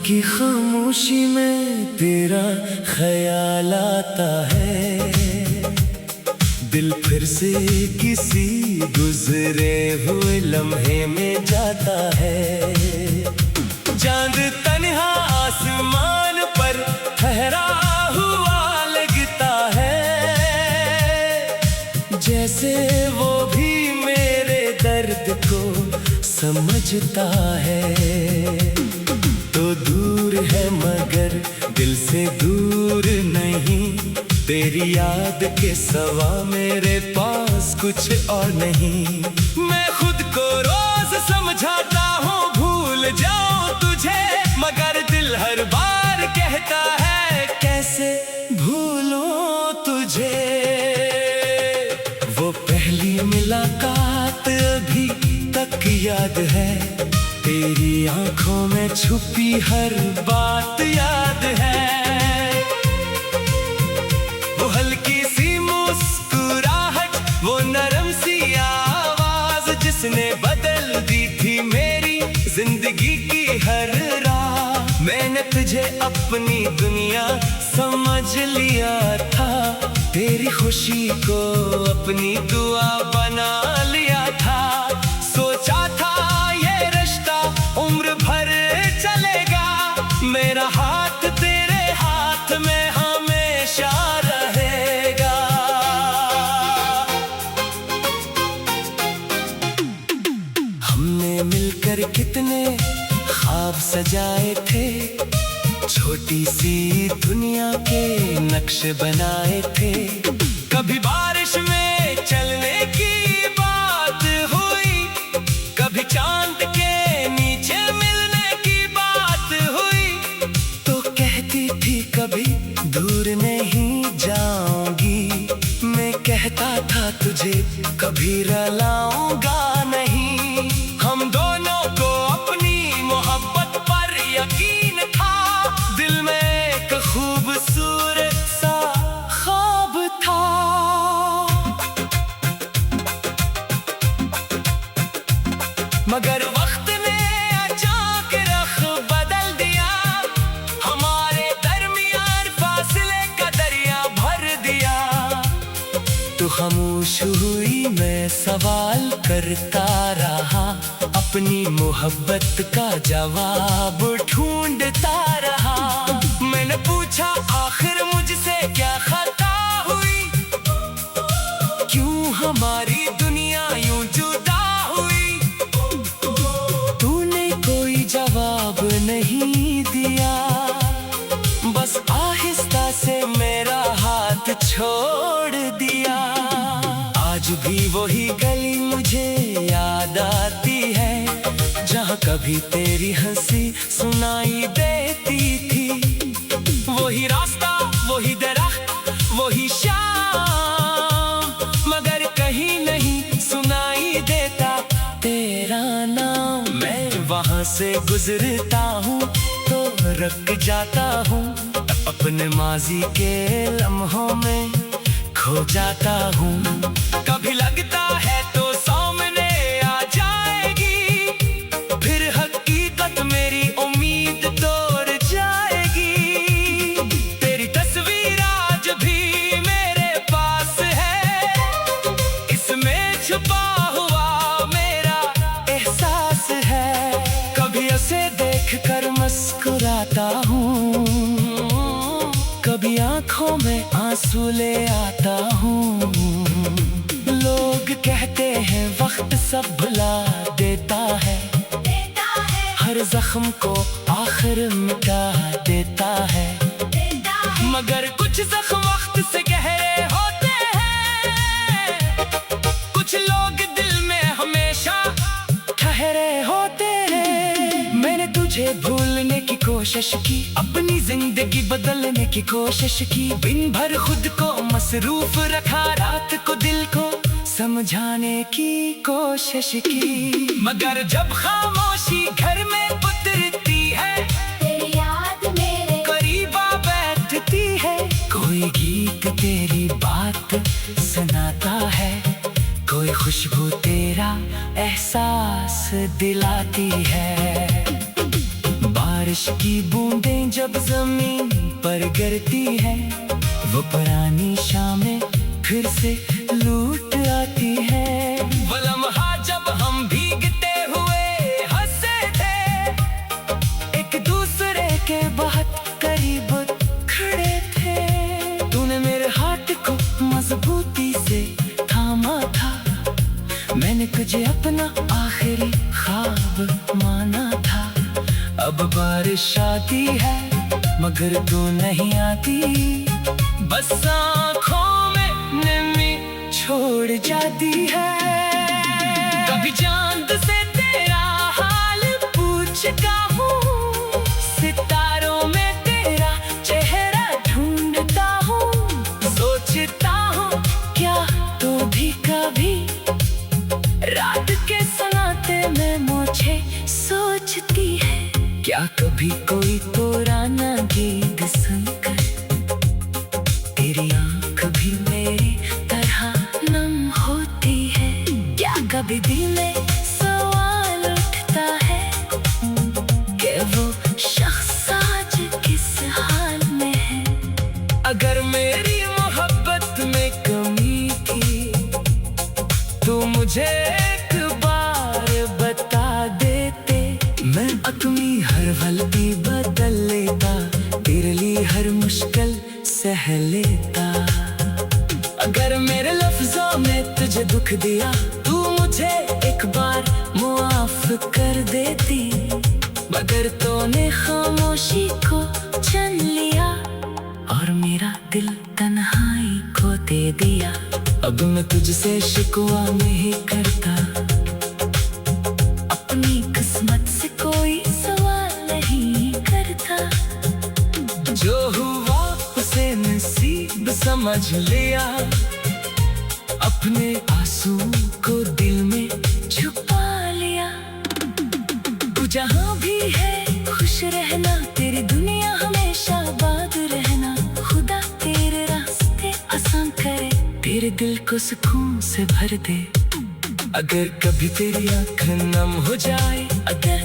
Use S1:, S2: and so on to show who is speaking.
S1: हल्की खामोशी में तेरा ख्याल आता है। दिल फिर से किसी गुजरे हुए लम्हे में जाता है। चांद तन्हा आसमान पर ठहरा हुआ लगता है, जैसे वो भी मेरे दर्द को समझता है। तो दूर है मगर दिल से दूर नहीं, तेरी याद के सिवा मेरे पास कुछ और नहीं। मैं खुद को रोज समझाता हूँ भूल जाऊं तुझे, मगर दिल हर बार कहता है कैसे भूलूं तुझे। वो पहली मुलाकात अभी तक याद है, तेरी आंखों में छुपी हर बात याद है। वो हल्की सी मुस्कुराहट, वो नरम सी आवाज जिसने बदल दी थी मेरी जिंदगी की हर राह। मैंने तुझे अपनी दुनिया समझ लिया था, तेरी खुशी को अपनी दुआ बना लिया था। सोचा था ये रिश्ता उम्र भर चलेगा, मेरा हाथ तेरे हाथ में हमेशा रहेगा। हमने मिलकर कितने ख्वाब सजाए थे, छोटी सी दुनिया के नक्शे बनाए थे। कभी बारिश में चलने की बात हुई, कभी चांद के नीचे मिलने की बात हुई। तो कहती थी कभी दूर नहीं जाऊंगी, मैं कहता था तुझे कभी रुलाऊंगा नहीं। हम दोनों को अपनी मोहब्बत पर यकीन था, दिल में एक खूबसूरत सा ख्वाब था। मगर वक्त ने अचानक रख बदल दिया, हमारे दरमियान फासले का दरिया भर दिया। तू खामोश हुई, मैं सवाल करता रहा, अपनी मोहब्बत का जवाब ढूंढता रहा। मैंने पूछा आखिर मुझसे क्या खता हुई, क्यों हमारी दुनिया यूं जुदा हुई। तूने कोई जवाब नहीं दिया, बस आहिस्ता से मेरा हाथ छोड़ दिया। आज भी वही गली मुझे याद आती है, जहाँ कभी तेरी हंसी सुनाई देती थी। वही रास्ता, वही दरख्त, वही शाम, मगर कहीं नहीं सुनाई देता तेरा नाम। मैं वहाँ से गुजरता हूँ तो रुक जाता हूँ, अपने माजी के लम्हों में खो जाता हूँ। कभी लगता है तो सामने आ जाएगी, फिर हकीकत मेरी उम्मीद तोड़ जाएगी। तेरी तस्वीर आज भी मेरे पास है, इसमें छुपा हुआ मेरा एहसास है। कभी उसे देखकर मुस्कुराता हूँ, कभी आंखों में आंसू ले आता हूँ। लोग कहते हैं वक्त सब भुला देता है, हर जख्म को आखिर मिटा देता है। मगर कुछ जख्म वक्त से गहरे होते हैं, कुछ लोग दिल में हमेशा ठहरे होते हैं। मैंने तुझे भूलने की कोशिश की, अपनी जिंदगी बदलने की कोशिश की। दिन भर खुद को मसरूफ रखा, रात को दिल को समझाने की कोशिश की। मगर जब खामोशी घर में उतरती है,
S2: तेरी याद मेरे
S1: करीब आ बैठती है। कोई गीत तेरी बात सुनाता है, कोई खुशबू तेरा एहसास दिलाती है। बारिश की बूंदें जब जमीन पर गिरती है, वो पुरानी शामें फिर से लूट आती है। वो लम्हा जब हम भीगते हुए हंसे थे, एक दूसरे के बहुत करीब खड़े थे। तूने मेरे हाथ को मजबूती से थामा था, मैंने तुझे अपना आखिरी ख्वाब माना था। अब बारिश आती है मगर तू नहीं आती, बस आँखों में नमी छोड़ जाती है। कभी चांद से तेरा हाल पूछता हूँ, सितारों में तेरा चेहरा ढूंढता हूँ। सोचता हूँ क्या तू भी कभी रात के सनाते में मुझे सोचती है। क्या कभी कोई पुराना गीत सुनकर तेरी आँख भी मेरी तरह नम होती है। क्या कभी दिल में सवाल उठता है कि वो शख्स आज किस हाल में है। अगर मेरी मोहब्बत में कमी थी तो मुझे एक बार बता देते, मैं अपनी हर गलती बदल लेता, तेरे लिए हर मुश्किल सह लेता। अगर मेरे लफ्जों में तुझे दुख दिया, तू मुझे एक बार मुआफ कर देती, मगर तूने खामोशी को चुन लिया और मेरा दिल तन्हाई को दे दिया। अब मैं तुझसे शिकवा नहीं करता, अपनी किस्मत से कोई सवाल नहीं करता। जो हुआ उसे नसीब समझ लिया, अपने आंसू को दिल में छुपा लिया। तू जहाँ भी है खुश रहना, तेरी दुनिया हमेशा आबाद रहना। खुदा तेरे रास्ते आसान करे, तेरे दिल को सुकून से भर दे। अगर कभी तेरी आँख नम हो जाए, अगर